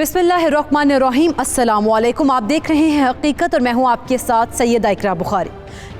बिस्मिल्लाहिर्रहमानिर्रहीम। अस्सलामुअलैकुम। आप देख रहे हैं हकीकत और मैं हूं आपके साथ सैयदा इकरा बुखारी।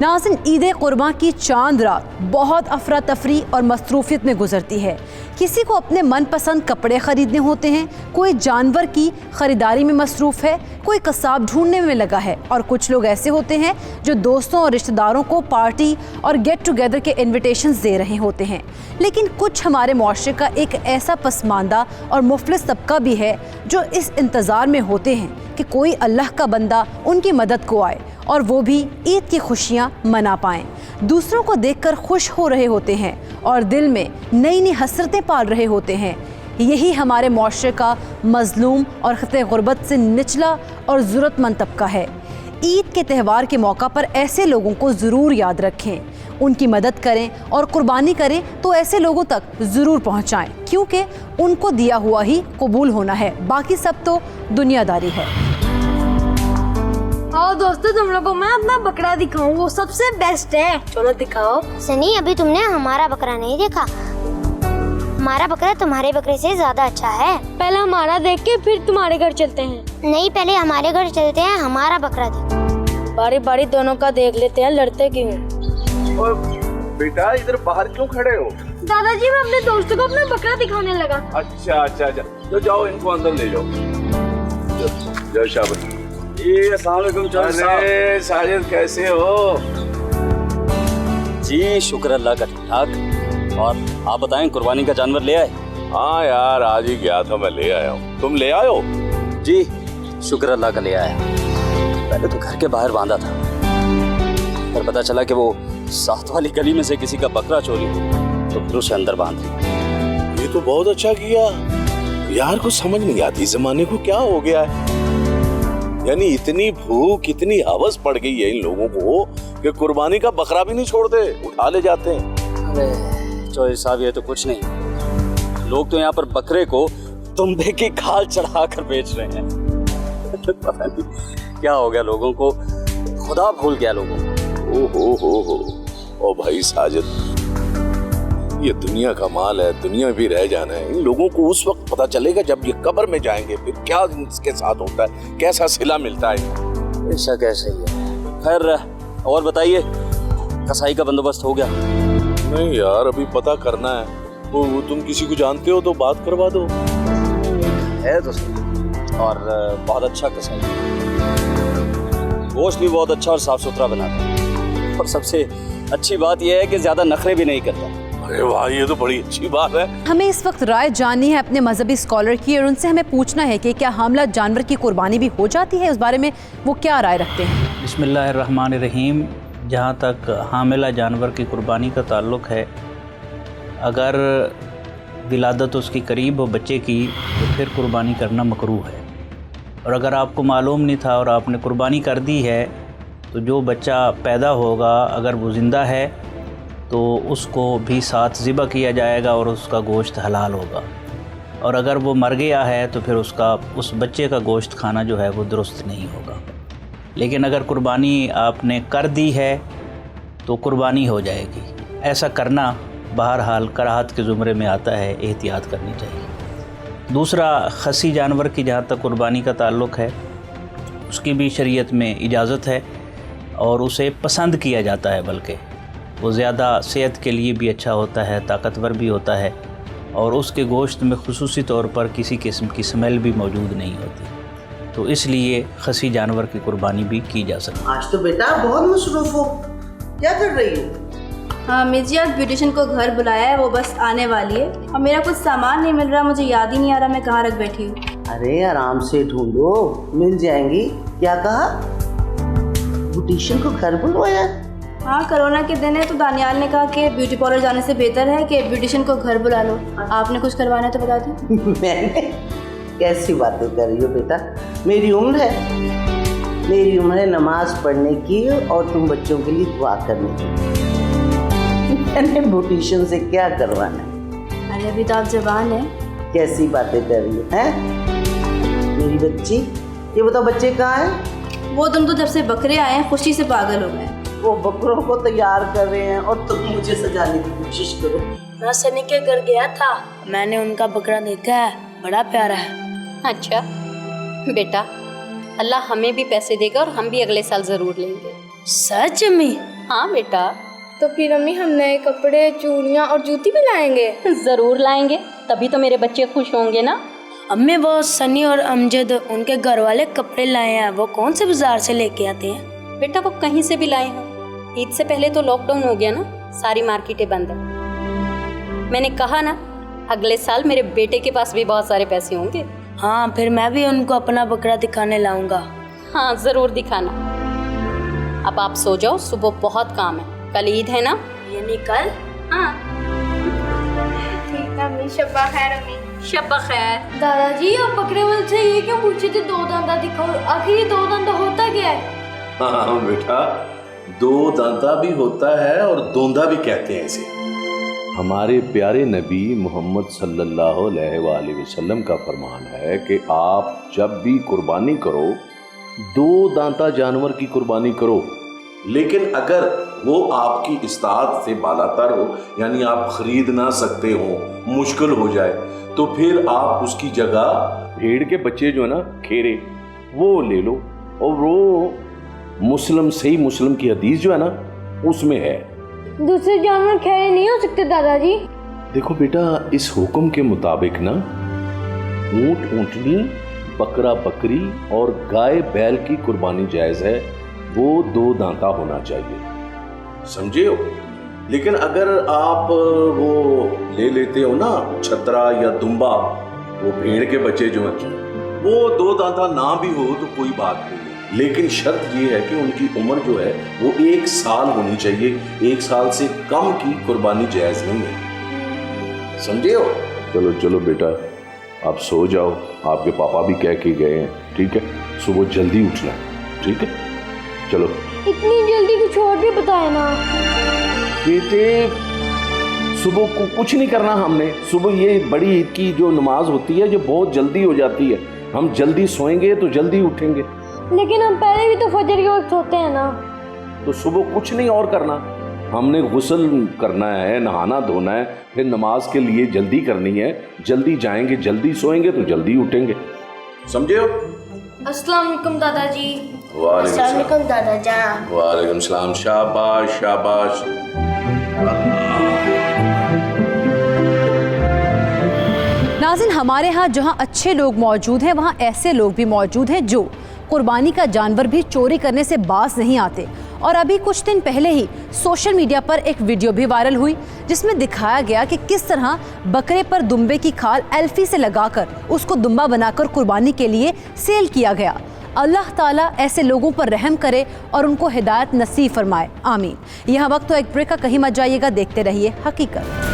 नाज़रीन, ईद कुर्बान की चांद रात बहुत अफरा तफरी और मसरूफियत में गुजरती है। किसी को अपने मनपसंद कपड़े ख़रीदने होते हैं, कोई जानवर की ख़रीदारी में मसरूफ़ है, कोई कसाब ढूंढने में लगा है और कुछ लोग ऐसे होते हैं जो दोस्तों और रिश्तेदारों को पार्टी और गेट टुगेदर के इन्विटेशंस दे रहे होते हैं। लेकिन कुछ हमारे मुआशरे का एक ऐसा पसमानदा और मुफलिस तबका भी है जो इस इंतज़ार में होते हैं कि कोई अल्लाह का बंदा उनकी मदद को आए और वो भी ईद की खुशियाँ मना पाएँ। दूसरों को देखकर खुश हो रहे होते हैं और दिल में नई नई हसरतें पाल रहे होते हैं। यही हमारे मुआशरे का मज़लूम और ख़तरे गुर्बत से निचला और ज़रूरतमंद तबका है। ईद के त्यौहार के मौका पर ऐसे लोगों को ज़रूर याद रखें, उनकी मदद करें और कुर्बानी करें तो ऐसे लोगों तक ज़रूर पहुँचाएँ, क्योंकि उनको दिया हुआ ही कबूल होना है, बाकी सब तो दुनियादारी है। आओ दोस्तों, तुम लोगों को मैं अपना बकरा दिखाऊं, वो सबसे बेस्ट है। चलो दिखाओ। सनी, अभी तुमने हमारा बकरा नहीं देखा। हमारा बकरा तुम्हारे बकरे से ज्यादा अच्छा है। पहले हमारा देख के फिर तुम्हारे घर चलते हैं। नहीं, पहले हमारे घर चलते हैं, हमारा बकरा देख। बारी बारी दोनों का देख लेते हैं, लड़ते क्यों? और बेटा इधर बाहर क्यों खड़े हो? दादाजी, मैं अपने दोस्तों को अपना बकरा दिखाने लगा। अच्छा अच्छा अच्छा, तो जाओ इनको अंदर ले जाओ। जाओ शाबाश। अस्सलाम वालेकुम। अरे साजिद, कैसे हो? जी शुक्र अल्लाह का, ठीक ठाक। और आप बताएं, कुर्बानी का जानवर ले आए? हाँ यार, आज ही गया था, मैं ले आया हूँ। तुम ले आए हो? जी शुक्र अल्लाह का ले आया। पहले तो घर के बाहर बांधा था, पर पता चला कि वो साथ वाली गली में से किसी का बकरा चोरी हो, तो फिर उसे अंदर बांध दिया। ये तो बहुत अच्छा किया यार। कुछ समझ नहीं आती जमाने को क्या हो गया है। यानी इतनी भूख, इतनी हवस पड़ गई है इन लोगों को कि कुर्बानी का बकरा भी नहीं छोड़ते, उठा ले जाते हैं। अरे चौधरी साहब, ये तो कुछ नहीं, लोग तो यहाँ पर बकरे को दुम्बे की खाल चढ़ा कर बेच रहे हैं। पता नहीं क्या हो गया लोगों को, खुदा भूल गया लोगों को। ओ भाई साजिद, ये दुनिया का माल है, दुनिया भी रह जाना है। इन लोगों को उस वक्त पता चलेगा जब ये कब्र में जाएंगे, फिर क्या इनके साथ होता है, कैसा सिला मिलता है। ऐसा कैसे ही है। खैर, और बताइए, कसाई का बंदोबस्त हो गया? नहीं यार, अभी पता करना है। वो तुम किसी को जानते हो तो बात करवा दो। है तो सही, और बहुत अच्छा कसाई, गोश्त भी बहुत अच्छा और साफ सुथरा बनाता है, और सबसे अच्छी बात यह है कि ज्यादा नखरे भी नहीं करता। अरे वाह, ये तो बड़ी अच्छी बात है। हमें इस वक्त राय जाननी है अपने मजहबी स्कॉलर की, और उनसे हमें पूछना है कि क्या हामला जानवर की कुर्बानी भी हो जाती है, उस बारे में वो क्या राय रखते हैं। बिस्मिल्लाहिर्रहमानिर्रहीम। जहाँ तक हामिला जानवर की कुर्बानी का ताल्लुक़ है, अगर विलादत उसकी करीब हो बच्चे की, तो फिर कुर्बानी करना मकरूह है। और अगर आपको मालूम नहीं था और आपने कुर्बानी कर दी है, तो जो बच्चा पैदा होगा, अगर वो ज़िंदा है तो उसको भी साथ ज़िबा किया जाएगा और उसका गोश्त हलाल होगा। और अगर वो मर गया है तो फिर उस बच्चे का गोश्त खाना जो है वो दुरुस्त नहीं होगा। लेकिन अगर कुर्बानी आपने कर दी है तो कुर्बानी हो जाएगी। ऐसा करना बहरहाल कराहत के ज़ुमरे में आता है, एहतियात करनी चाहिए। दूसरा, खसी जानवर की जहाँ तक कुर्बानी का ताल्लुक़ है, उसकी भी शरीयत में इजाज़त है और उसे पसंद किया जाता है, बल्कि वो ज़्यादा सेहत के लिए भी अच्छा होता है, ताकतवर भी होता है, और उसके गोश्त में खुसूसी तौर पर किसी किस्म की स्मेल भी मौजूद नहीं होती, तो इसलिए खसी जानवर की कुर्बानी भी की जा सकती है। आज तो बेटा बहुत मसरूफ हो, क्या कर रही हो? हाँ मिस जी, आज ब्यूटिशियन को घर बुलाया है, वो बस आने वाली है। अब मेरा कुछ सामान नहीं मिल रहा, मुझे याद ही नहीं आ रहा मैं कहाँ रख बैठी हूँ। अरे आराम से ढूंढो, मिल जाएंगी। क्या कहा? ब्यूटिशियन को घर बुलवाया? हाँ, कोरोना के दिन है तो दानियाल ने कहा कि ब्यूटी पार्लर जाने से बेहतर है कि ब्यूटिशियन को घर बुला लो। आपने कुछ करवाना है तो बता दी। मैंने? कैसी बातें कर रही हो बेटा, मेरी उम्र है नमाज पढ़ने की और तुम बच्चों के लिए दुआ करने की। मैंने ब्यूटिशियन से क्या करवाना है? अरे अभी तो आप जवान है। कैसी बातें कर रही हो हैं? मेरी बच्ची, ये बताओ बच्चे कहाँ हैं? वो तुम तो जब से बकरे आए हैं खुशी से पागल हो गए। वो बकरों को तैयार कर रहे हैं और तुम मुझे सजाने की कोशिश करो। मैं सनी के घर गया था, मैंने उनका बकरा देखा है, बड़ा प्यारा है। अच्छा, बेटा, अल्लाह हमें भी पैसे देगा और हम भी अगले साल ज़रूर लेंगे। सच में? हाँ बेटा। तो फिर अम्मी हम नए कपड़े, चूड़ियाँ और जूती भी लाएंगे? ज़रूर लाएंगे, तभी तो मेरे बच्चे खुश होंगे ना। अम्मी, वो सनी और अमजद उनके घर वाले कपड़े लाए हैं, वो कौन से बाजार से लेके आते हैं? बेटा वो कहीं से भी लाए हों, ईद से पहले तो लॉकडाउन हो गया ना, सारी मार्केटें बंद है। मैंने कहा ना, अगले साल मेरे बेटे के पास भी बहुत सारे पैसे होंगे। हाँ, फिर मैं भी उनको अपना बकरा दिखाने लाऊंगा। हाँ ज़रूर दिखाना। अब आप सो जाओ, सुबह बहुत काम है, कल ईद है ना। यानी कल? हाँ ठीक है अम्मी, शब्बा खैर अम्मी। शब्बा खैर। दादाजी, आप बकरे वाले से ये क्यों पूछे थे 2 दांता दिखाओ? आखिर ये 2 दांता होता क्या है? हाँ बेटा, 2 दांता भी होता है और दोंदा भी कहते हैं इसे। हमारे प्यारे नबी मोहम्मद सल्लल्लाहु अलैहि वसल्लम का फरमान है कि आप जब भी कुर्बानी करो 2 दांता जानवर की कुर्बानी करो, लेकिन अगर वो आपकी इस्तात से बालातर हो, यानी आप खरीद ना सकते हो, मुश्किल हो जाए, तो फिर आप उसकी जगह भेड़ के बच्चे जो है ना, खेरे, वो ले लो। और वो मुस्लिम, सही मुस्लिम की हदीस जो है ना, उसमें है। दूसरे जानवर खेरे नहीं हो सकते दादाजी? देखो बेटा, इस हुक्म के मुताबिक ना ऊंट, ऊंटनी, बकरा, बकरी और गाय, बैल की कुर्बानी जायज है, वो 2 दांता होना चाहिए, समझे हो। लेकिन अगर आप वो ले लेते हो ना छतरा या दुम्बा, वो भेड़ के बच्चे जो हैं, वो 2 दांता ना भी हो तो कोई बात नहीं, लेकिन शर्त ये है कि उनकी उम्र जो है वो 1 साल होनी चाहिए। 1 साल से कम की कुर्बानी जायज नहीं है, समझे हो। चलो चलो बेटा, आप सो जाओ, आपके पापा भी कह के गए हैं, ठीक है, सुबह जल्दी उठना, ठीक है। चलो। इतनी जल्दी कुछ और भी बताए ना बेटे, सुबह को कुछ नहीं करना हमने। सुबह ये बड़ी ईद की जो नमाज होती है, जो बहुत जल्दी हो जाती है, हम जल्दी सोएंगे तो जल्दी उठेंगे। लेकिन हम पहले भी तो फजर के वक्त सोते हैं ना। तो सुबह कुछ नहीं और करना, हमने गुस्ल करना है, नहाना धोना है, फिर नमाज के लिए जल्दी करनी है, जल्दी जाएंगे, जल्दी सोएंगे तो जल्दी उठेंगे, समझे हो। अस्सलाम वालेकुम दादाजी। वालेकुम दादा जान। वालेकुम सलाम। शाबाश शाबाश। नाज़रीन, हमारे यहाँ जहाँ अच्छे लोग मौजूद हैं, वहाँ ऐसे लोग भी मौजूद हैं जो कुर्बानी का जानवर भी चोरी करने से बाज नहीं आते। और अभी कुछ दिन पहले ही सोशल मीडिया पर एक वीडियो भी वायरल हुई, जिसमें दिखाया गया कि किस तरह बकरे पर दुम्बे की खाल एल्फी से लगाकर उसको दुम्बा बनाकर कुर्बानी के लिए सेल किया गया। अल्लाह ताला ऐसे लोगों पर रहम करे और उनको हिदायत नसीब फरमाए, आमीन। यहाँ वक्त तो एक ब्रेक का, कहीं मत जाइएगा, देखते रहिए हकीकत।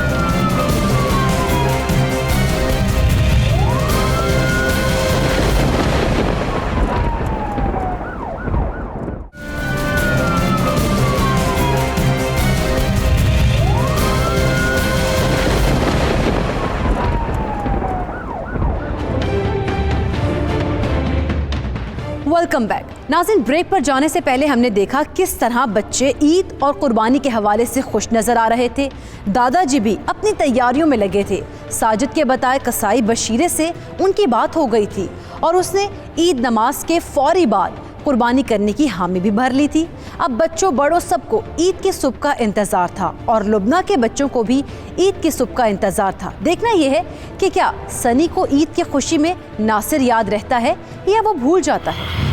Welcome back. नाज़रीन, ब्रेक पर जाने से पहले हमने देखा किस तरह बच्चे ईद और कुर्बानी के हवाले से खुश नज़र आ रहे थे। दादाजी भी अपनी तैयारियों में लगे थे। साजिद के बताए कसाई बशीरे से उनकी बात हो गई थी और उसने ईद नमाज के फौरी बाद कुर्बानी करने की हामी भी भर ली थी। अब बच्चों बड़ों सबको ईद की सुबह का इंतज़ार था और लुबना के बच्चों को भी ईद की सुबह का इंतज़ार था। देखना यह है कि क्या सनी को ईद की खुशी में नासिर याद रहता है या वो भूल जाता है।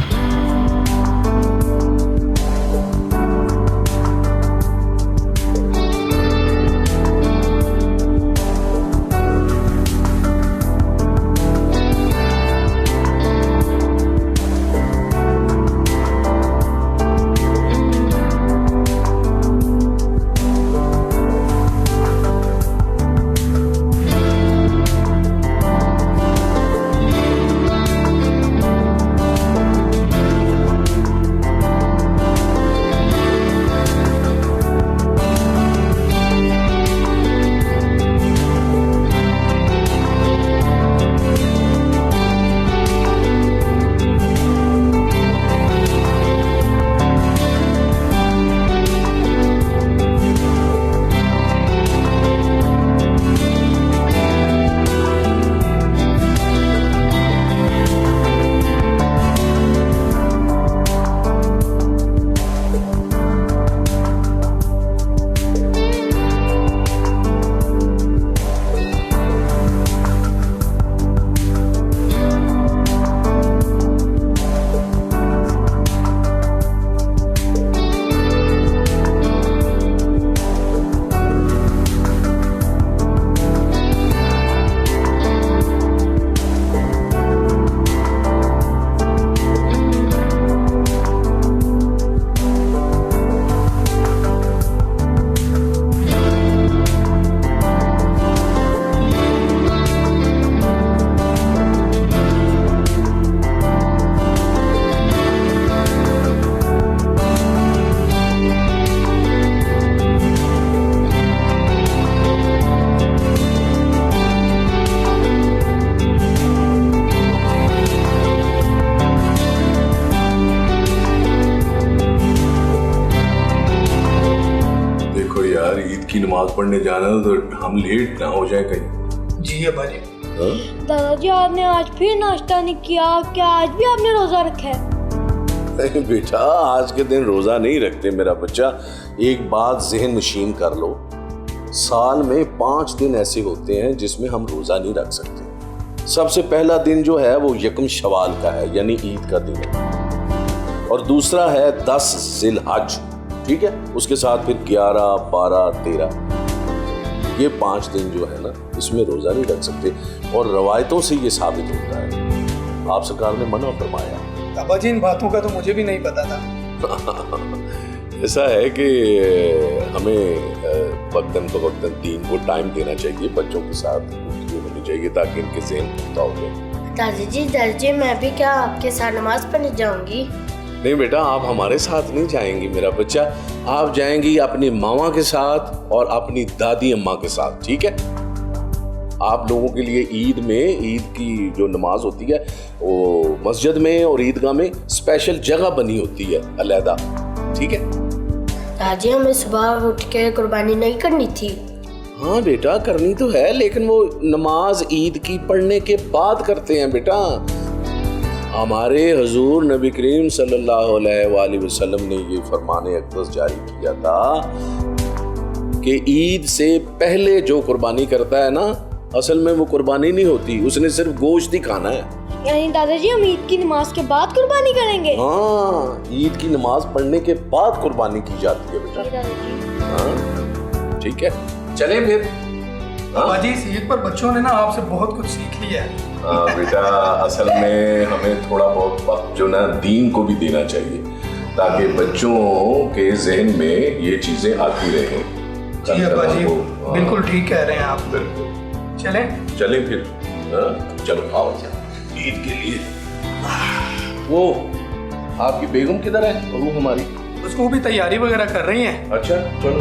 की नमाज पढ़ने जाना है तो हम लेट ना हो जाए कहीं। जी अब्बा जी। दादाजी आपने आज फिर नाश्ता नहीं किया, क्या आज भी आपने रोजा रखा है? नहीं बेटा, आज के दिन रोजा नहीं रखते मेरा बच्चा। एक बात ज़हन नशीन कर लो, साल में 5 दिन ऐसे होते हैं जिसमें हम रोजा नहीं रख सकते। सबसे पहला दिन जो है वो यकम शवाल का है, यानी ईद का दिन है, और दूसरा है 10 जिलहज, ठीक है। उसके साथ फिर 11, 12, 13, ये 5 दिन जो है ना, इसमें रोजा नहीं रख सकते। और रवायतों से ये साबित होता है, आप सरकार ने मना फरमाया। अब्बा जी इन बातों का तो मुझे भी नहीं पता था। ऐसा है कि हमें वक्तन फवक्तन दीन को टाइम देना चाहिए, बच्चों के साथ गुफ्तगू होनी चाहिए ताकि इनके ज़हन पुख्ता हो जाए। दादाजी मैं भी क्या आपके साथ नमाज पढ़ने जाऊंगी? नहीं बेटा, आप हमारे साथ नहीं जाएंगी मेरा बच्चा, आप जाएंगी अपनी मामा के साथ और अपनी दादी अम्मा के साथ, ठीक है। आप लोगों के लिए ईद में, ईद की जो नमाज होती है वो मस्जिद में और ईदगाह में स्पेशल जगह बनी होती है अलहदा, ठीक है। दादाजी हमें सुबह उठ के कुर्बानी नहीं करनी थी? हाँ बेटा, करनी तो है, लेकिन वो नमाज ईद की पढ़ने के बाद करते हैं बेटा। हमारे हुजूर नबी करीम सल्लल्लाहु अलैहि वसल्लम ने ये फरमाने अक़दस जारी किया था कि ईद से पहले जो कुर्बानी करता है ना, असल में वो कुर्बानी नहीं होती, उसने सिर्फ गोश्त ही खाना है। यानी दादाजी हम ईद की नमाज के बाद कुर्बानी करेंगे? हाँ, ईद की नमाज पढ़ने के बाद कुर्बानी की जाती है बेटा। हाँ, ठीक है, चले फिर। अब्बा जी इस ईद पर बच्चों ने ना आपसे बहुत कुछ सीख लिया है। हाँ बेटा, असल में हमें थोड़ा बहुत वक्त जो ना दीन को भी देना चाहिए ताकि बच्चों के जहन में ये चीजें आती रहें। जी अब्बा जी, बिल्कुल ठीक कह रहे हैं आप। बिल्कुल, चलें फिर। चलो आओ ईद के लिए। वो आपकी बेगम किधर है? बहू हमारी, उसको भी तैयारी वगैरह कर रही हैं। अच्छा चलो।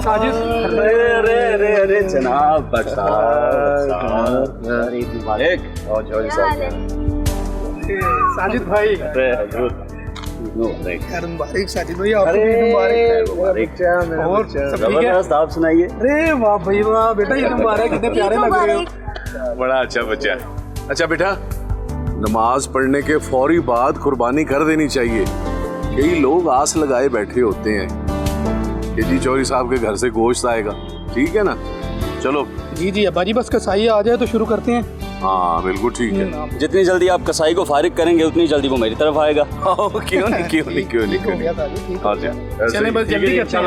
साजिद, अरे जनाब साजिद भाई। मुबारक साजिद भाई, आपको भी मुबारक। और सब ठीक है? आप सुनाइए। अरे वाह भाई वाह, बेटा ये मुबारक, कितने प्यारे लग रहे हो। बड़ा अच्छा बच्चा। अच्छा बेटा, नमाज पढ़ने के फौरी बाद कुर्बानी कर देनी चाहिए। कई लोग आस लगाए बैठे होते हैं कि जी चौधरी साहब के घर से गोश्त आएगा, ठीक है ना। चलो जी जी अब्बा जी, बस कसाई आ जाए तो शुरू करते हैं। हाँ बिल्कुल ठीक है। जितनी जल्दी आप कसाई को फारिग करेंगे उतनी जल्दी वो मेरी तरफ आएगा। क्यों नहीं। चलें बस जल्दी करते हैं।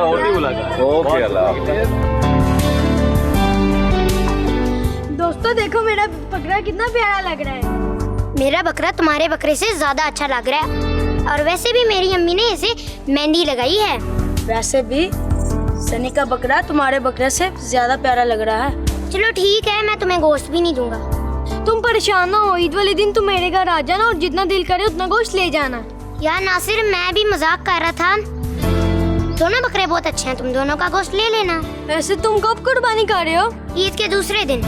ओके, अल्लाह। दोस्तों देखो मेरा बकरा कितना प्यारा लग रहा है। मेरा बकरा तुम्हारे बकरे से ज्यादा अच्छा लग रहा है, और वैसे भी मेरी अम्मी ने इसे मेहंदी लगाई है। वैसे भी सनी का बकरा तुम्हारे बकरे से ज्यादा प्यारा लग रहा है। चलो ठीक है, मैं तुम्हें गोश्त भी नहीं दूंगा। तुम परेशान ना हो, ईद वाले दिन तुम मेरे घर आ जाना और जितना दिल करे उतना गोश्त ले जाना। यार नासिर, मैं भी मजाक कर रहा था। दोनों बकरे बहुत अच्छे हैं, तुम दोनों का गोश्त ले लेना। वैसे तुम कब कुर्बानी कर रहे हो? ईद के दूसरे दिन।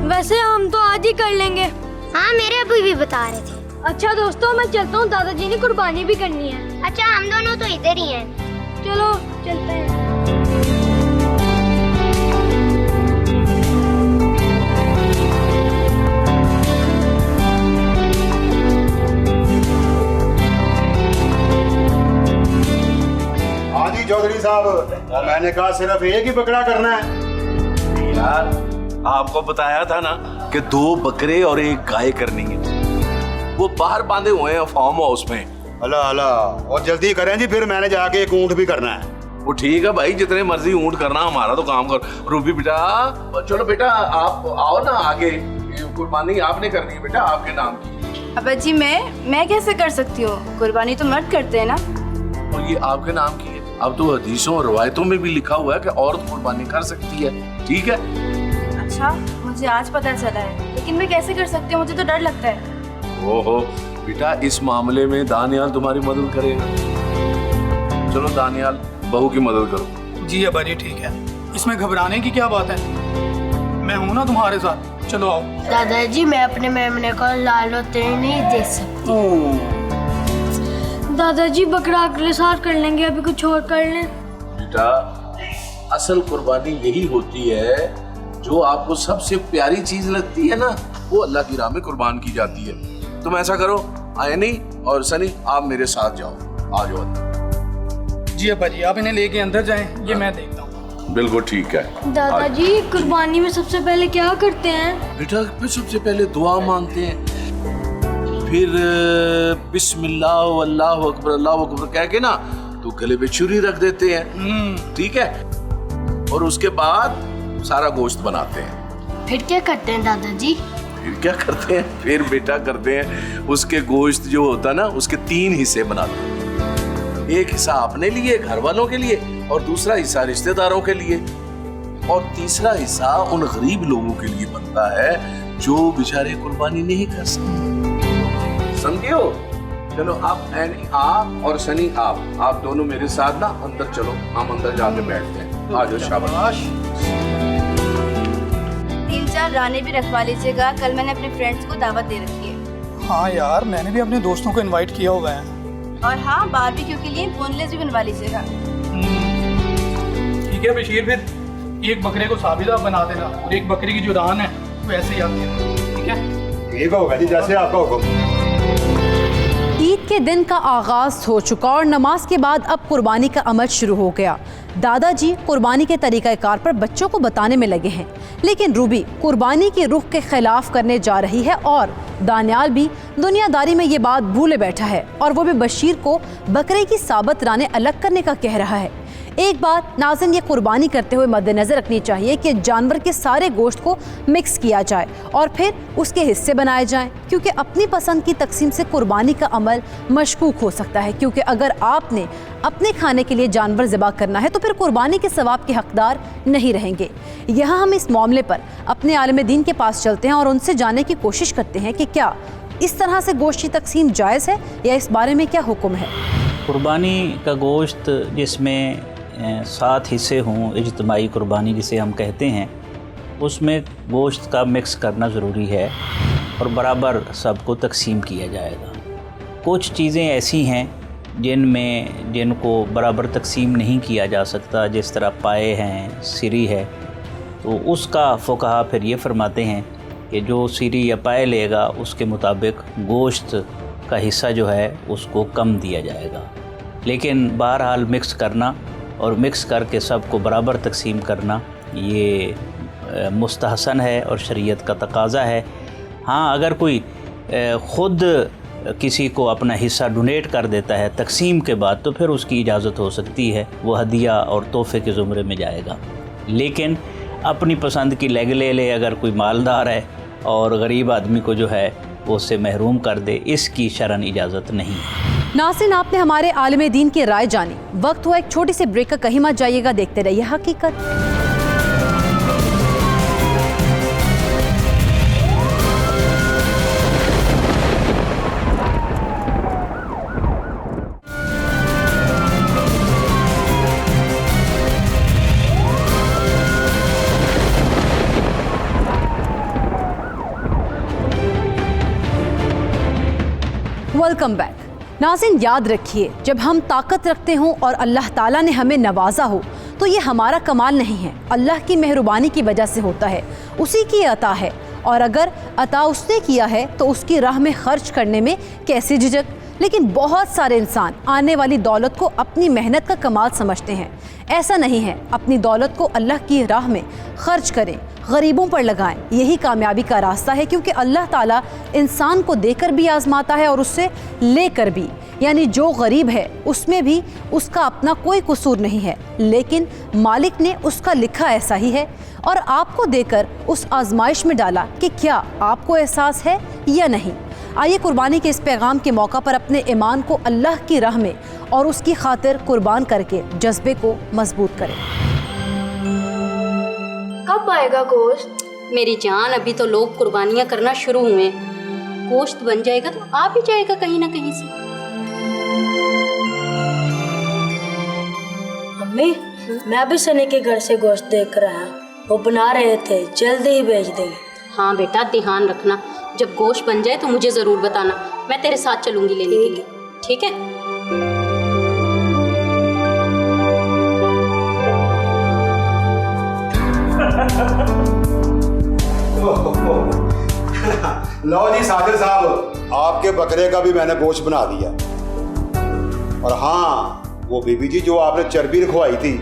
वैसे हम तो आज ही कर लेंगे। हाँ, मेरे अबू भी बता रहे थे। अच्छा दोस्तों, मैं चलता हूँ, दादाजी ने कुर्बानी भी करनी है। अच्छा, हम दोनों तो इधर ही हैं। चलो चलते हैं। चौधरी साहब, मैंने कहा सिर्फ एक ही बकरा करना है। यार आपको बताया था ना कि 2 बकरे और 1 गाय करनी है। वो बाहर बांधे हुए हैं फार्म हाउस में। अल्लाह अल्लाह, और जल्दी करें जी, फिर मैंने जाके एक ऊँट भी करना है। वो ठीक है भाई, जितने मर्जी ऊँट करना, हमारा तो काम कर। रूबी बेटा, चलो बेटा आप आओ ना आगे, कुर्बानी आपने करनी है बेटा, आपके नाम की। अब्बा जी मैं कैसे कर सकती हूँ? कुर्बानी तो मर्द करते हैं ना। और ये आपके नाम की है। अब तो हदीसों और रवायतों में भी लिखा हुआ है कि औरत कुर्बानी कर सकती है, ठीक है। अच्छा अच्छा, मुझे आज पता चला है, लेकिन मैं कैसे कर सकती हूँ, मुझे तो डर लगता है। ओहो बेटा, इस मामले में दानियाल तुम्हारी मदद करेगा। चलो दानियाल, बहू की मदद करो। जी अब्बा जी ठीक है, इसमें घबराने की क्या बात है, मैं हूं ना तुम्हारे साथ, चलो आओ। दादाजी मैं अपने मेमने को लाल होते ही नहीं दे सकती। दादाजी बकरा अगले साल कर लेंगे, अभी कुछ और कर लें। बेटा असल कुर्बानी यही होती है, जो आपको सबसे प्यारी चीज लगती है ना, वो अल्लाह की राह में कुर्बान की जाती है। तुम ऐसा करो, आयनी और सनी आप मेरे साथ जाओ, आ जाओ। जी अब्बा जी, आप इन्हें लेके अंदर जाएं, ये मैं देखता हूँ। बिल्कुल ठीक है। दादाजी कुर्बानी में सबसे पहले क्या करते हैं? बेटा फिर सबसे पहले दुआ मांगते हैं, फिर बिस्मिल्लाह अल्लाहु अकबर अल्लाहु अकबर कह के ना तो गले पे छुरी रख देते हैं, ठीक है, और उसके बाद सारा गोश्त बनाते हैं। फिर क्या करते हैं दादाजी? फिर क्या करते हैं? फिर बेटा करते हैं, उसके गोश्त जो होता ना उसके 3 हिस्से बनाते हैं। एक हिस्सा अपने लिए, घर वालों के लिए, और दूसरा हिस्सा रिश्तेदारों के लिए, और तीसरा हिस्सा उन गरीब लोगों के लिए बनता है जो बेचारे कुर्बानी नहीं कर सकते। समझियो? चलो आप एनी आप और सनी आप दोनों मेरे साथ ना अंदर चलो, हम अंदर जाके बैठते हैं। आ जाओ, शाबाश। 3-4 राने भी रखवा लीजिएगा, कल मैंने अपने फ्रेंड्स को दावत दे रखी है। हाँ यार, मैंने भी अपने दोस्तों को इनवाइट किया हुआ है। और हाँ, बारबेक्यू के लिए बोनलेस भी बनवा लीजिएगा। ठीक है बशीर, फिर एक बकरे को साबिदा बना देना, और एक बकरी की जो रान है वो ऐसे ही आती है, ठीक है? ठीक होगा जी, जैसे आपका हुक्म। ईद के दिन का आगाज हो चुका और नमाज के बाद अब कुर्बानी का अमल शुरू हो गया। दादाजी कुर्बानी के तरीक़ाकार पर बच्चों को बताने में लगे हैं, लेकिन रूबी कुर्बानी की रुख के खिलाफ करने जा रही है और दानियाल भी दुनियादारी में ये बात भूले बैठा है, और वो भी बशीर को बकरे की साबत राने अलग करने का कह रहा है। एक बात नाज़रीन ये कुर्बानी करते हुए मद्देनज़र रखनी चाहिए कि जानवर के सारे गोश्त को मिक्स किया जाए और फिर उसके हिस्से बनाए जाएं, क्योंकि अपनी पसंद की तकसीम से कुर्बानी का अमल मशकूक हो सकता है। क्योंकि अगर आपने अपने खाने के लिए जानवर ज़िबा करना है तो फिर कुर्बानी के सवाब के हकदार नहीं रहेंगे। यहाँ हम इस मामले पर अपने आलिम दीन के पास चलते हैं और उनसे जानने की कोशिश करते हैं कि क्या इस तरह से गोश्त की तकसीम जायज़ है या इस बारे में क्या हुक्म है। कुर्बानी का गोश्त जिसमें 7 हिस्से हों, इज्तिमाई कुर्बानी जिसे हम कहते हैं, उसमें गोश्त का मिक्स करना ज़रूरी है और बराबर सबको तकसीम किया जाएगा। कुछ चीज़ें ऐसी हैं जिनको बराबर तकसीम नहीं किया जा सकता, जिस तरह पाए हैं, सिरी है, तो उसका फ़ुक़हा फिर ये फरमाते हैं कि जो सिरी या पाए लेगा उसके मुताबिक गोश्त का हिस्सा जो है उसको कम दिया जाएगा। लेकिन बहरहाल मिक्स करना और मिक्स करके सबको बराबर तकसीम करना ये मुस्तहसन है और शरीयत का तकाज़ा है। हाँ, अगर कोई ख़ुद किसी को अपना हिस्सा डोनेट कर देता है तकसीम के बाद तो फिर उसकी इजाज़त हो सकती है, वो हदिया और तोहफ़े के ज़ुमरे में जाएगा। लेकिन अपनी पसंद की लेग ले अगर कोई मालदार है और गरीब आदमी को जो है वो उससे महरूम कर दे, इसकी शरन इजाज़त नहीं है। नाज़रीन, आपने हमारे आलिम दीन की राय जानी। वक्त हुआ एक छोटी सी ब्रेक का, कहीं मत जाइएगा, देखते रहिए हकीकत। Welcome back. नाज़रीन, याद रखिए, जब हम ताकत रखते हों और अल्लाह ताला ने हमें नवाजा हो तो ये हमारा कमाल नहीं है, अल्लाह की मेहरबानी की वजह से होता है, उसी की अता है। और अगर अता उसने किया है तो उसकी राह में खर्च करने में कैसे झिझक। लेकिन बहुत सारे इंसान आने वाली दौलत को अपनी मेहनत का कमाल समझते हैं। ऐसा नहीं है, अपनी दौलत को अल्लाह की राह में खर्च करें, गरीबों पर लगाएं, यही कामयाबी का रास्ता है। क्योंकि अल्लाह ताला इंसान को देकर भी आजमाता है और उससे लेकर भी, यानी जो गरीब है उसमें भी उसका अपना कोई कसूर नहीं है, लेकिन मालिक ने उसका लिखा ऐसा ही है और आपको देकर उस आजमाइश में डाला कि क्या आपको एहसास है या नहीं। आइए कुर्बानी के इस पैगाम के मौका पर अपने ईमान को अल्लाह की राह में और उसकी खातिर कुर्बान करके जज्बे को मजबूत करें। कब आएगा गोश्त? मेरी जान, अभी तो लोग कुर्बानियाँ करना शुरू हुए हैं। गोश्त बन जाएगा तो आ भी जाएगा कहीं ना कहीं से। मम्मी, मैं भी सनी के घर से गोश्त देख रहा, वो बना रहे थे, जल्दी ही भेज देंगे। हाँ बेटा, ध्यान रखना, जब गोश्त बन जाए तो मुझे ज़रूर बताना, मैं तेरे साथ चलूंगी लेने के लिए, ठीक है? लो जी साजिद साहब, आपके बकरे का भी मैंने गोश्त बना दिया। और हाँ, वो बीबी जी जो आपने चर्बी रखवाई थी,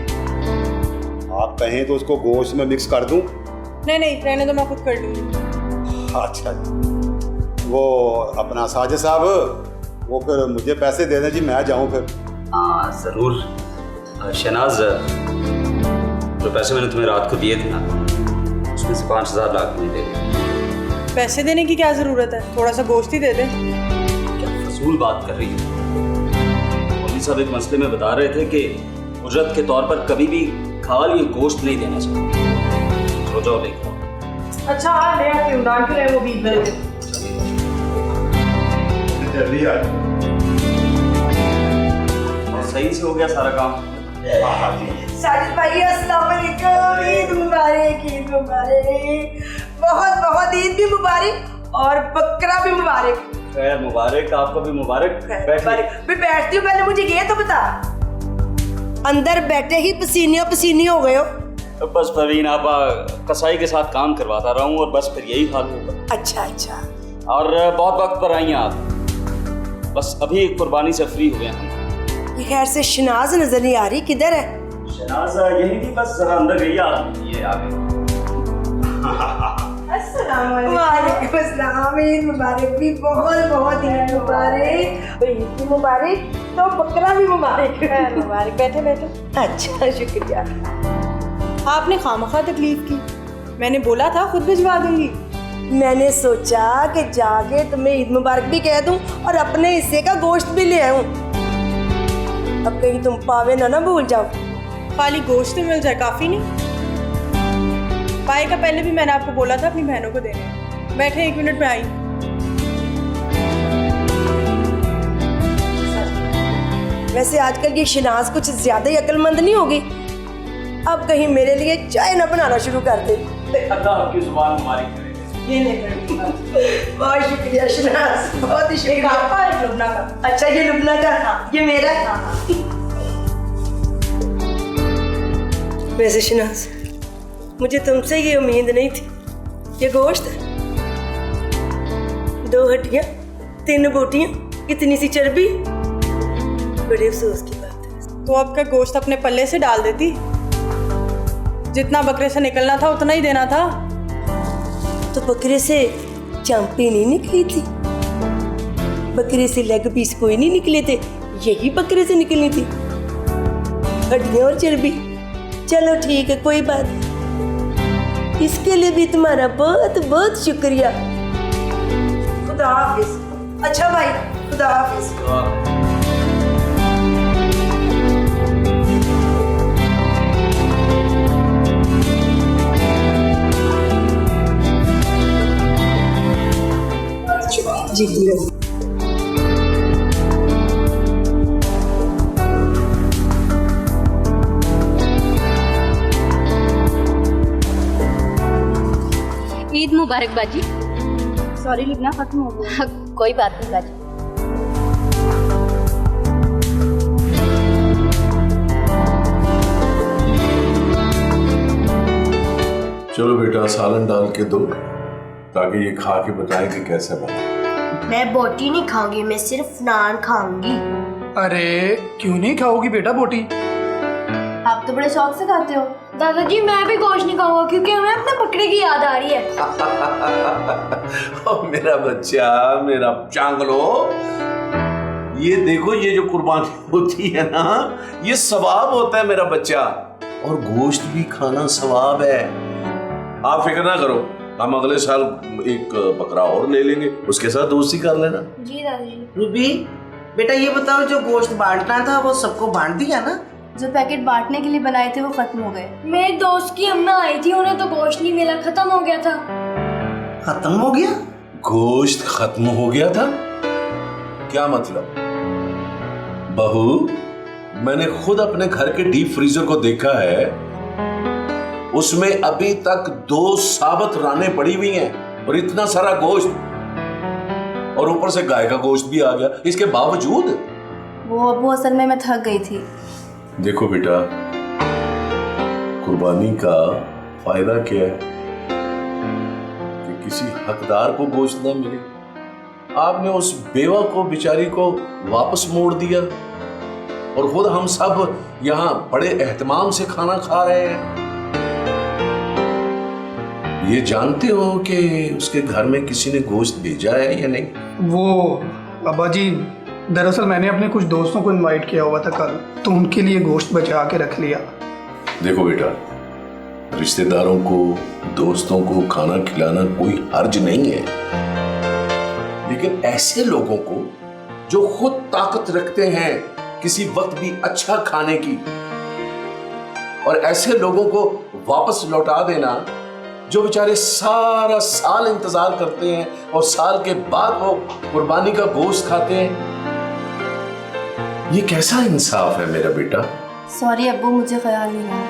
आप कहें तो उसको गोश्त में मिक्स कर दूं? नहीं, रहने दो, मैं खुद कर लूँगी। अच्छा जी। वो अपना साजिद साहब, वो फिर मुझे पैसे दे दें जी, मैं जाऊं फिर। हाँ ज़रूर। शहनाज, जो पैसे मैंने तुम्हें रात को दिए थे ना, उसमें से 5,000 लाख में दे दे। पैसे देने की क्या ज़रूरत है, थोड़ा सा गोश्त ही दे दे। क्या फजूल बात कर रही है? मौलवी साहब एक मसले में बता रहे थे कि उजरत के तौर पर कभी भी खाली गोश्त नहीं देना चाहिए। चलो जाओ देखो। अच्छा, ले आती हूँ, डाल के वो बीच में जल्दी आ। सही से हो गया सारा काम। साजिद भाई, अस्सलाम वालेकुम। ईद मुबारक, ईद मुबारक, बहुत बहुत ईद भी मुबारक और बकरा भी मुबारक। खैर मुबारक, आपको भी मुबारक। मैं बैठती हूँ, पहले मुझे ये तो बता, अंदर बैठे ही पसीने पसीने हो गए हो? तो बस परवीन, आप कसाई के साथ काम करवाता रहा हूँ और बस फिर यही हाल होगा। अच्छा अच्छा। और बहुत वक्त पर आई हैं आप, बस अभी एक कुर्बानी से फ्री हुए हैं। ये खैर से शनाज नजर नहीं आ रही, किधर है? शनाज यही थी, बस जरा अंदर गई आप, ये आ गई। अस्सलाम वालेकुम। अस्सलाम, ईद मुबारक भी, बहुत बहुत ईद मुबारक। ईद भी मुबारक तो बकरा भी मुबारक। मुबारक। बैठे बैठे। अच्छा, शुक्रिया। आपने खामखा तकलीफ की, मैंने बोला था खुद भिजवा दूंगी। मैंने सोचा कि जाके तुम्हें ईद मुबारक भी कह दूं और अपने हिस्से का गोश्त भी ले आऊं। अब कहीं तुम पावे ना भूल जाओ। खाली गोश्त तो मिल जाए काफी नहीं? पाए का पहले भी मैंने आपको बोला था अपनी बहनों को देने। बैठे, 1 मिनट में आई। वैसे आजकल ये शनाज कुछ ज्यादा ही अक्लमंद नहीं होगी? अब कहीं मेरे लिए चाय ना बनाना शुरू कर दे। अल्लाह आपकी जुबान मुबारक करे। ये बहुत शुक्रिया शनाज, बहुत ही शुक्रिया। लुबना का। अच्छा, ये लुबना का, ये मेरा। वैसे शनाज, मुझे तुमसे ये उम्मीद नहीं थी। ये गोश्त है, 2 हड्डियां, 3 बोटियां, इतनी सी चर्बी, बड़े अफसोस की बात है। तो आपका गोश्त अपने पल्ले से डाल देती, जितना बकरे से निकलना था उतना ही देना था। तो बकरे से चांपी नहीं निकली थी, बकरे से लेग पीस कोई नहीं निकले थे, यही बकरे से निकलनी थी, हड्डियां और चर्बी। चलो ठीक है, कोई बात नहीं, इसके लिए भी तुम्हारा बहुत बहुत शुक्रिया। खुदा हाफिज। अच्छा भाई, खुदा हाफिज। जी ईद मुबारक बाजी। सॉरी लिखना खत्म हो गया। कोई बात नहीं बाजी। चलो बेटा, सालन डाल के दो ताकि ये खा के बताएं कि कैसे बना। मैं बोटी नहीं खाऊंगी, मैं सिर्फ नान खाऊंगी। अरे क्यों नहीं खाओगी बेटा बोटी? आप तो बड़े शौक से खाते हो। दादाजी, मैं भी गोश्त नहीं खाऊंगा क्योंकि हमें अपने बकरे की याद आ रही है। मेरा बच्चा, मेरा चांगलो, ये देखो, ये जो कुर्बानी होती है ना, ये सवाब होता है मेरा बच्चा, और गोश्त भी खाना सवाब है। आप फिक्र ना करो, हम अगले साल एक बकरा और ले लेंगे, उसके साथ दोस्ती कर लेना। जी दादाजी। रूबी बेटा, ये बताओ, जो गोश्त बांटना था वो सबको बांट दिया ना? जो पैकेट बांटने के लिए बनाए थे वो खत्म हो गए। मेरे दोस्त की अम्मा आई थी, उन्हें तो गोश्त नहीं मिला, खत्म हो गया था। खत्म हो गया? गोश्त खत्म हो गया था? क्या मतलब? बहू, मैंने खुद अपने घर के डीप फ्रीजर को देखा है, उसमें अभी तक 2 साबुत रानें पड़ी हुई हैं और इतना सारा गोश्त, और ऊपर से गाय का गोश्त भी आ गया। इसके बावजूद वो अब्बू असल में मैं थक गई थी। देखो बेटा, कुर्बानी का फायदा क्या है कि किसी हकदार को गोश्त ना मिले। आपने उस बेवा को, बेचारी को वापस मोड़ दिया और खुद हम सब यहाँ बड़े एहतमाम से खाना खा रहे हैं। ये जानते हो कि उसके घर में किसी ने गोश्त भेजा है या नहीं? वो अब्बा जी, दरअसल मैंने अपने कुछ दोस्तों को इनवाइट किया हुआ था कल, तो उनके लिए गोश्त बचा के रख लिया। देखो बेटा, रिश्तेदारों को, दोस्तों को खाना खिलाना कोई हर्ज नहीं है, लेकिन ऐसे लोगों को जो खुद ताकत रखते हैं किसी वक्त भी अच्छा खाने की, और ऐसे लोगों को वापस लौटा देना जो बेचारे सारा साल इंतजार करते हैं और साल के बाद वो कुर्बानी का गोश्त खाते हैं, ये कैसा इंसाफ है मेरा बेटा? सॉरी अब्बू, मुझे ख्याल नहीं आया।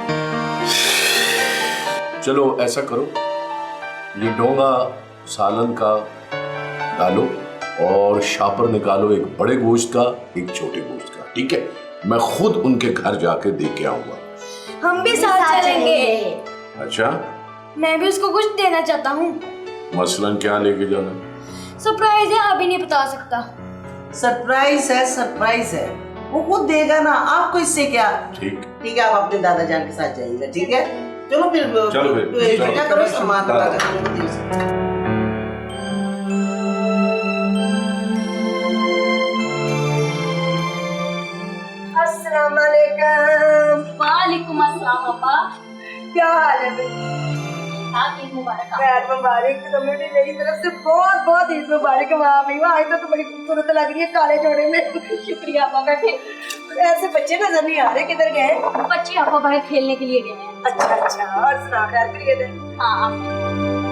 चलो ऐसा करो, ये डोंगा सालन का डालो और शापर निकालो, एक बड़े गोश्त का, एक छोटे गोश्त का, ठीक है? मैं खुद उनके घर जाके दे के आऊंगा। हम भी साथ चलेंगे। अच्छा, मैं भी उसको कुछ देना चाहता हूँ। मसलन क्या लेके जाना? सरप्राइज है, अभी नहीं बता सकता। सरप्राइज है, सरप्राइज है, वो खुद देगा ना, आपको इससे क्या। ठीक है, आप अपने दादा जान के साथ जाइएगा, ठीक है? चलो फिर क्या करो, सामान दादा जान को दे सकते हैं। अस्सलाम वालेकुम। वालेकुम अस्सलाम पापा। क्या हाल है बेटी? ईद मुबारक। खैर मुबारक, तुम्हें भी मेरी तरफ से बहुत बहुत ईद मुबारक। वहाँ भी आज तो बड़ी खूबसूरत लग रही है काले जोड़े में। शुक्रिया पापा। ऐसे बच्चे नजर नहीं आ रहे, किधर गए? बच्चे आपको बाहर खेलने के लिए गए हैं। अच्छा अच्छा, और सुना खैर के लिए? हाँ,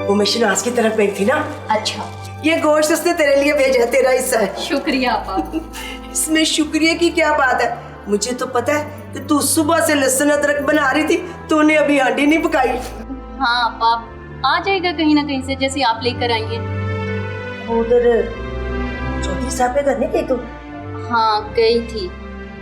वो मैं शनाज की तरफ गई थी ना। अच्छा, ये गोश्त उसने तेरे लिए भेजा है, तेरा हिस्सा है। शुक्रिया पापा। इसमें शुक्रिया की क्या बात है? मुझे तो पता है कि तू सुबह से लहसुन अदरक बना रही थी, तूने अभी हांडी नहीं पकाई। हाँ पाप, आ जाएगा कहीं ना कहीं से, जैसे आप लेकर आएंगे। उधर चौधरी साहब के घर नहीं गई तू? हाँ गई थी,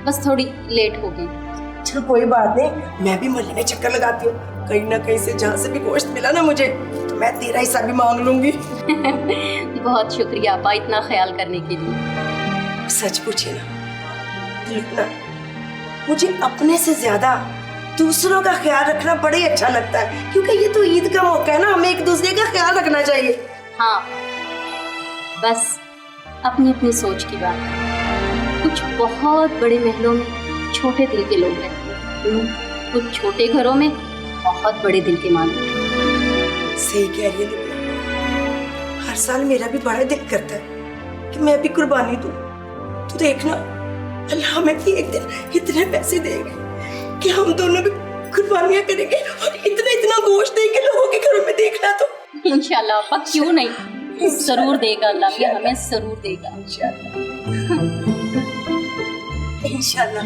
बस थोड़ी लेट हो गई। चल कोई बात नहीं, मैं भी मोहल्ले में चक्कर लगाती हूँ, कहीं ना कहीं से जहाँ से भी गोश्त मिला ना मुझे, तो मैं तेरा हिस्सा भी मांग लूंगी। बहुत शुक्रिया आपा, इतना ख्याल करने के लिए। सच पूछे ना, इतना मुझे अपने से ज्यादा दूसरों का ख्याल रखना बड़ा ही अच्छा लगता है, क्योंकि ये तो ईद का मौका है ना, हमें एक दूसरे का ख्याल रखना चाहिए। हाँ, बस अपनी अपनी सोच की बात है। कुछ बहुत बड़े महलों में छोटे दिल के लोग रहते हैं, कुछ छोटे घरों में बहुत बड़े दिल के मालिक। सही कह रही है, हर साल मेरा भी बड़ा दिल करता है कि मैं भी कुर्बानी दूं। तो देखना, अल्लाह हमें भी एक दिन इतने पैसे देगा कि हम दोनों भी कुर्बानियां करेंगे और इतना इतना गोश्त देंगे लोगों के घरों में। देखना तो इंशाल्लाह आपा, क्यों नहीं, जरूर देगा अल्लाह भी हमें, जरूर देगा इंशाल्लाह।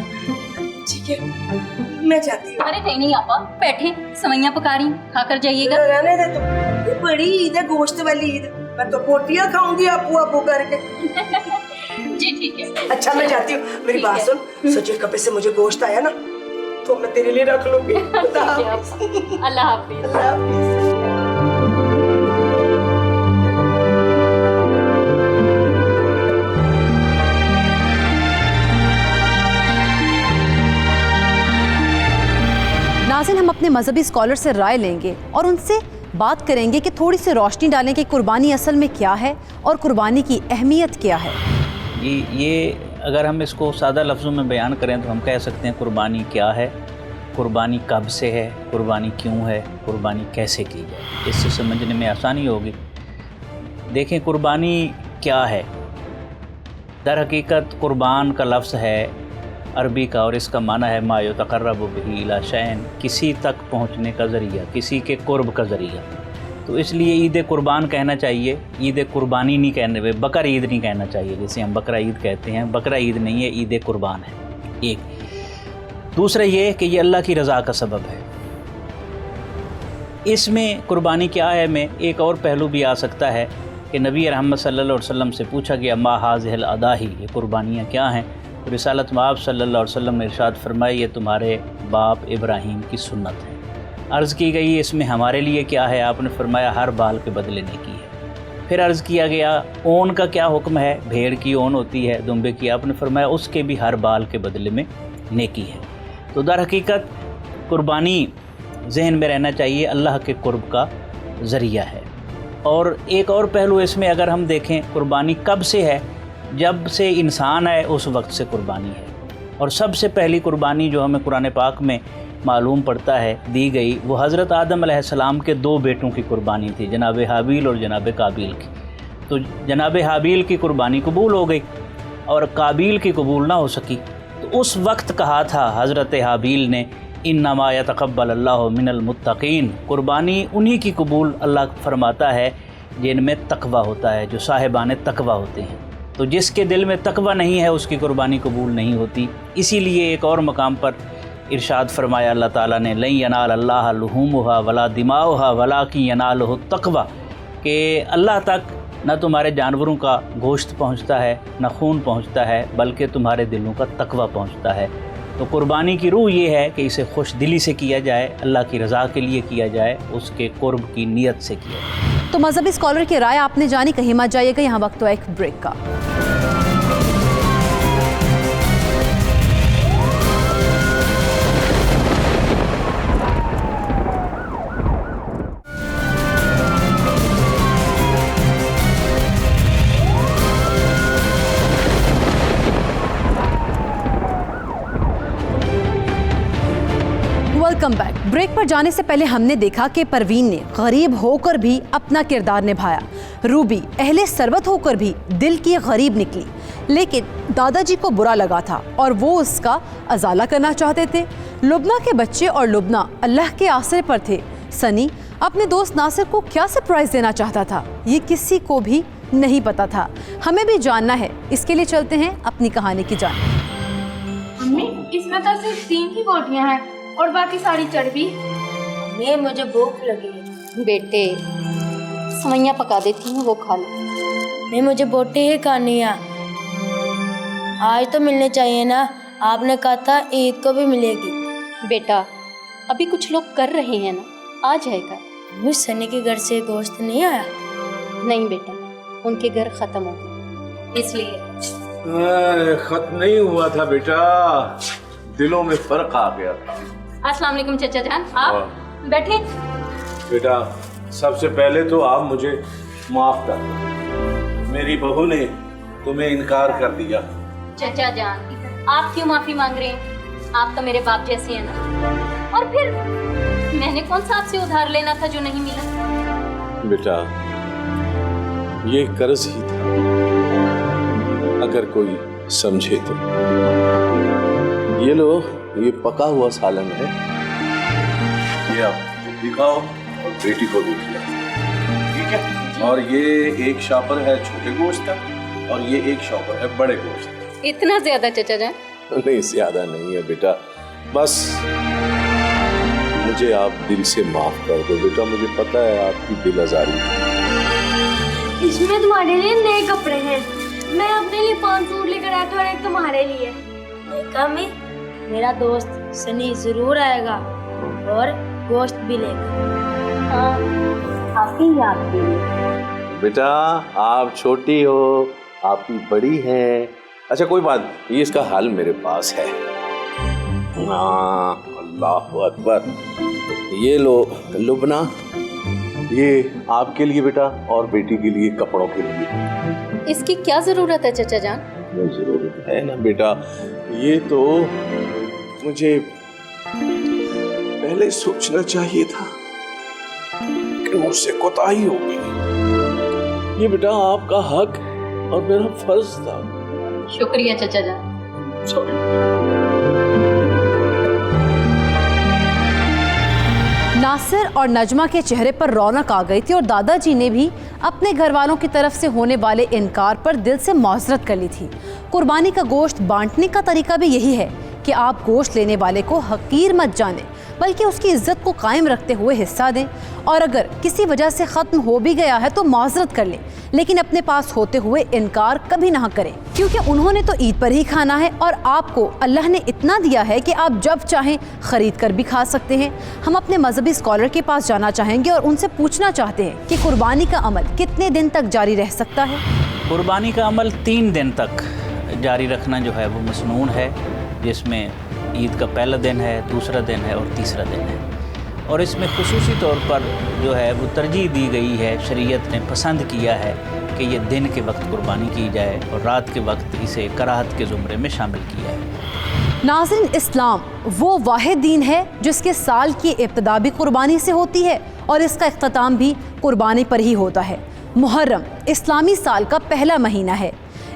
ठीक है, मैं जाती हूँ। अरे नहीं आपा, बैठे, सवैयां पका रही, खाकर जाइएगा। रहने दे तुम, ये बड़ी ईद है, गोश्त वाली ईद। मैं तो पोटियां खाऊंगी आपू आपू करके। जी ठीक है। अच्छा मैं जाती हूँ, मेरी बात सुन, सच्चे कपे से मुझे गोश्त आया ना तो मैं तेरे लिए रख लूंगी। अल्लाह हाफिज। नाज़रीन, हम अपने मजहबी स्कॉलर से राय लेंगे और उनसे बात करेंगे कि थोड़ी सी रोशनी डालें कि कुर्बानी असल में क्या है और कुर्बानी की अहमियत क्या है। ये अगर हम इसको सादा लफ्ज़ों में बयान करें तो हम कह सकते हैं कुर्बानी क्या है, कुर्बानी कब से है, कुर्बानी क्यों है, कुर्बानी कैसे की जाए, इससे समझने में आसानी होगी। देखें कुर्बानी क्या है। दर हकीकत कुर्बान का लफ्ज़ है अरबी का, और इसका माना है मा युतक़र्रबु बिही इला शैन, किसी तक पहुँचने का ज़रिया, किसी के कुर्ब का ज़रिया। तो इसलिए ईद कुर्बान कहना चाहिए, ईद कुर्बानी नहीं कहने, बकर ईद नहीं कहना चाहिए, जैसे हम बकरा ईद कहते हैं। बकरा ईद नहीं है, ईद कुर्बान है। एक दूसरा ये कि ये अल्लाह की रज़ा का सबब है। इसमें कुर्बानी क्या है में एक और पहलू भी आ सकता है कि नबी रहमत सल्लल्लाहु अलैहि वसल्लम से पूछा गया मा हाज़िहिल अदाही, ये कुर्बानियाँ क्या हैं? तो रिसालत में आप सल्लल्लाहु अलैहि वसल्लम ने इरशाद फरमाया ये तुम्हारे बाप इब्राहीम की सुन्नत है। अर्ज़ की गई इसमें हमारे लिए क्या है? आपने फरमाया हर बाल के बदले नेकी है। फिर अर्ज़ किया गया ओन का क्या हुक्म है? भेड़ की ओन होती है, दुम्बे की, आपने फरमाया उसके भी हर बाल के बदले में नेकी है। तो दर हकीकत कुर्बानी जहन में रहना चाहिए, अल्लाह के कुर्ब का ज़रिया है। और एक और पहलू इसमें अगर हम देखें, कुर्बानी कब से है? जब से इंसान है उस वक्त से कुर्बानी है। और सबसे पहली कुर्बानी जो हमें कुरान पाक में मालूम पड़ता है दी गई, वो हज़रत आदम अलैहिस्सलाम के 2 बेटों की कुर्बानी थी, जनाब हाबील और जनाब काबिल की। तो जनाब हाबील की कुर्बानी कबूल हो गई और काबिल की कबूल ना हो सकी। तो उस वक्त कहा था हज़रत हाबील ने इन्नमा यतक़ब्बल अल्लाहु मिनल मुत्तक़ीन, कुर्बानी उन्हीं की कबूल अल्लाह फरमाता है जिनमें तकवा होता है, जो साहिबान तकवा होते हैं। तो जिसके दिल में तकवा नहीं है उसकी कुर्बानी कबूल नहीं होती। इसीलिए एक और मकाम पर इरशाद फरमाया अल्लाह ताला ने लन यनाल अल्लाह लुहूमुहा वला दिमाउहा वलाकिन यनालुहु तक़वा, कि अल्लाह तक न तुम्हारे जानवरों का गोश्त पहुँचता है, न खून पहुँचता है, बल्कि तुम्हारे दिलों का तकवा पहुँचता है। तो कुर्बानी की रूह ये है कि इसे खुश दिली से किया जाए, अल्लाह की रज़ा के लिए किया जाए, उसके कुर्ब की नीयत से किया जाए। तो मजहबी स्कॉलर की राय आपने जानी, कहीं मत जाइएगा, यहाँ वक्त है एक ब्रेक का। Welcome back. ब्रेक पर जाने से पहले हमने देखा कि परवीन ने गरीब होकर भी अपना किरदार निभाया, रूबी अहले सरवत होकर भी दिल की गरीब निकली, लेकिन दादाजी को बुरा लगा था और वो उसका अजाला करना चाहते थे। लुबना के बच्चे और लुबना अल्लाह के आसरे पर थे। सनी अपने दोस्त नासिर को क्या सरप्राइज देना चाहता था ये किसी को भी नहीं पता था। हमें भी जानना है, इसके लिए चलते हैं अपनी कहानी की जानब। मम्मी इसमें तो सिर्फ 3 की बोटियां हैं और बाकी सारी चर्बी। ये मुझे भूख लगी है। बेटे सवैयां पका देती हूँ, वो खा लो। नहीं मुझे बोटी ही खानी है। आज तो मिलने चाहिए ना, आपने कहा था ईद को भी मिलेगी। बेटा अभी कुछ लोग कर रहे हैं ना, आ जाएगा। मुझ सनी के घर से गोश्त नहीं आया? नहीं बेटा, उनके घर खत्म हो गए, इसलिए। खत्म नहीं हुआ था बेटा, दिलों में फर्क आ गया था। अस्सलाम वालेकुम चाचा जान, आप बैठे। बेटा सबसे पहले तो आप मुझे माफ कर दो, मेरी बहू ने तुम्हें इनकार कर दिया। चाचा जान आप क्यों माफी मांग रहे हैं? आप तो मेरे बाप जैसे हैं ना। और फिर मैंने कौन सा आपसे उधार लेना था जो नहीं मिला? बेटा ये कर्ज ही था, अगर कोई समझे तो। ये लो, ये पका हुआ सालन है, ये आप भी खाओ और बेटी को भी खिलाओ, ठीक है? और ये एक शॉपर है छोटे गोश्त का और ये एक शॉपर है बड़े गोश्त का। इतना ज्यादा चाचा जान? नहीं ज्यादा नहीं है बेटा, बस मुझे आप दिल से माफ कर दो बेटा, मुझे पता है आपकी दिल आजारी। इसमें तुम्हारे लिए नए कपड़े हैं, मैं अपने लिए 5 सूट लेकर आया था और एक तुम्हारे लिए। कमी मेरा दोस्त सनी जरूर आएगा और गोश्त भी लेगा। हाँ आपकी याद भी। बेटा आप छोटी हो, आपकी बड़ी है। अच्छा कोई बात नहीं, ये इसका हल मेरे पास है। अल्लाह अकबर। ये लो लुबना, ये आपके लिए बेटा और बेटी के लिए कपड़ों के लिए। इसकी क्या जरूरत है चाचा जान? जरूरत है ना बेटा, ये तो मुझे पहले सोचना चाहिए था कि मुझसे कोताही हो गई। ये बेटा आपका हक और मेरा फर्ज था। शुक्रिया चाचा जान। सॉरी। नासिर और नजमा के चेहरे पर रौनक आ गई थी और दादाजी ने भी अपने घर वालों की तरफ से होने वाले इनकार पर दिल से माजरत कर ली थी। कुर्बानी का गोश्त बांटने का तरीका भी यही है कि आप गोश्त लेने वाले को हकीर मत जानें, बल्कि उसकी इज्जत को कायम रखते हुए हिस्सा दें, और अगर किसी वजह से ख़त्म हो भी गया है तो माजरत कर लें, लेकिन अपने पास होते हुए इनकार कभी ना करें, क्योंकि उन्होंने तो ईद पर ही खाना है और आपको अल्लाह ने इतना दिया है कि आप जब चाहें ख़रीद कर भी खा सकते हैं। हम अपने मजहबी स्कॉलर के पास जाना चाहेंगे और उनसे पूछना चाहते हैं कि कुर्बानी का अमल कितने दिन तक जारी रह सकता है। कुर्बानी का अमल 3 दिन तक जारी रखना जो है वो मसनून है, जिसमें ईद का पहला दिन है, दूसरा दिन है और तीसरा दिन है। और इसमें खुसूसी तौर पर जो है वो तरजीह दी गई है, शरीयत ने पसंद किया है कि ये दिन के वक्त कुर्बानी की जाए और रात के वक्त इसे कराहत के ज़ुमरे में शामिल किया है। नाज़रीन, इस्लाम वो वाहिद दीन है जिसके साल की इब्तिदा भी कुर्बानी से होती है और इसका इख्तिताम भी कुर्बानी पर ही होता है। मुहर्रम इस्लामी साल का पहला महीना है।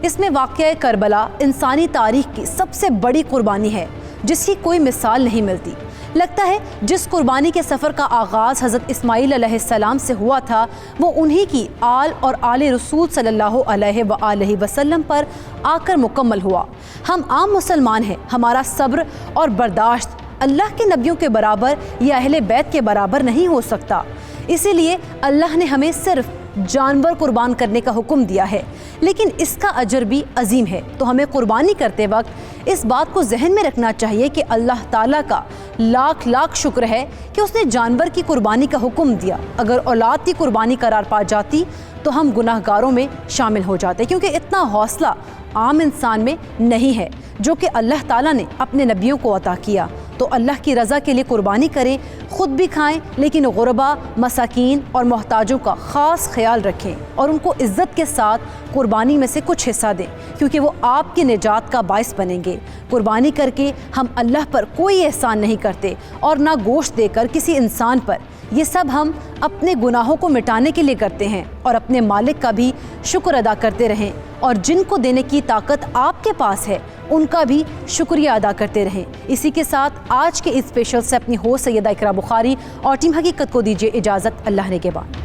इसमें वाक़या करबला इंसानी तारीख की सबसे बड़ी कुर्बानी है जिसकी कोई मिसाल नहीं मिलती। लगता है जिस कुर्बानी के सफ़र का आगाज़ हज़रत इस्माईल अलैहिस्सलाम से हुआ था वो उन्हीं की आल और आले रसूल सल्लल्लाहु अलैहि वसल्लम पर आकर मुकम्मल हुआ। हम आम मुसलमान हैं, हमारा सब्र और बर्दाश्त अल्लाह के नबियों के बराबर या अहले बैत के बराबर नहीं हो सकता। इसीलिए अल्लाह ने हमें सिर्फ जानवर कुर्बान करने का हुक्म दिया है, लेकिन इसका अजर भी अजीम है। तो हमें कुर्बानी करते वक्त इस बात को जहन में रखना चाहिए कि अल्लाह ताला का लाख लाख शुक्र है कि उसने जानवर की कुर्बानी का हुक्म दिया। अगर औलाद की कुर्बानी करार पा जाती तो हम गुनाहगारों में शामिल हो जाते, क्योंकि इतना हौसला आम इंसान में नहीं है जो कि अल्लाह ताला ने अपने नबियों को अता किया। तो अल्लाह की रज़ा के लिए कुर्बानी करें, ख़ुद भी खाएं, लेकिन गुरबा, मसाकीन और मोहताजों का ख़ास ख्याल रखें और उनको इज़्ज़त के साथ कुर्बानी में से कुछ हिस्सा दें, क्योंकि वो आपकी निजात का बाइस बनेंगे। कुर्बानी करके हम अल्लाह पर कोई एहसान नहीं करते और ना गोश्त देकर किसी इंसान पर। ये सब हम अपने गुनाहों को मिटाने के लिए करते हैं और अपने मालिक का भी शुक्र अदा करते रहें, और जिनको देने की ताकत आपके पास है उनका भी शुक्रिया अदा करते रहें। इसी के साथ आज के इस स्पेशल से अपनी होस्ट सैयदा इकरा बुखारी और टीम हकीकत को दीजिए इजाज़त। अल्लाह ने के बाद।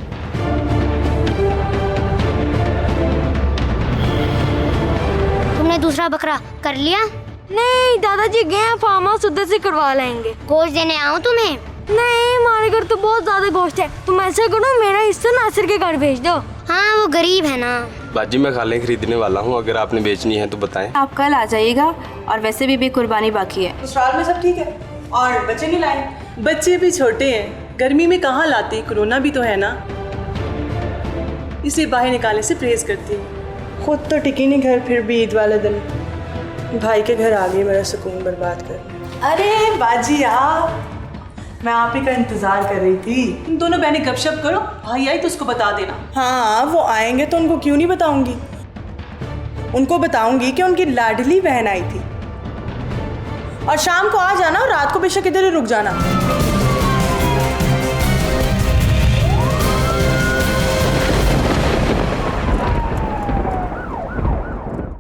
तुमने दूसरा बकरा कर लिया? नहीं, दादाजी गए हैं फार्म हाउस, उधर से करवा लेंगे। गोश्त देने आऊँ तुम्हें? नहीं, हमारे घर तो बहुत ज्यादा गोश्त है। तुम ऐसा करो, मेरा हिस्सा नासिर के घर भेज दो। हाँ, वो गरीब है ना। बाजी, मैं खाले खरीदने वाला हूँ, अगर आपने बेचनी है तो बताएं। आप कल आ जाइएगा, और वैसे भी कुर्बानी बाकी है। ससुराल में सब ठीक है? और बच्चे नहीं लाए? बच्चे भी छोटे हैं, गर्मी में कहाँ लाती, कोरोना भी तो है ना, इसे बाहर निकालने से परहेज करती हूँ। खुद तो टिकी नहीं घर, फिर भी ईद वाले दिन भाई के घर आ गई मेरा सुकून बर्बाद कर। अरे बाजी आप, मैं आप ही का इंतजार कर रही थी। तुम दोनों बहनें गपशप करो, भाई आई तो उसको बता देना। हाँ, वो आएंगे तो उनको क्यों नहीं बताऊंगी, उनको बताऊंगी कि उनकी लाडली बहन आई थी। और शाम को आ जाना और रात को बेशक इधर ही रुक जाना।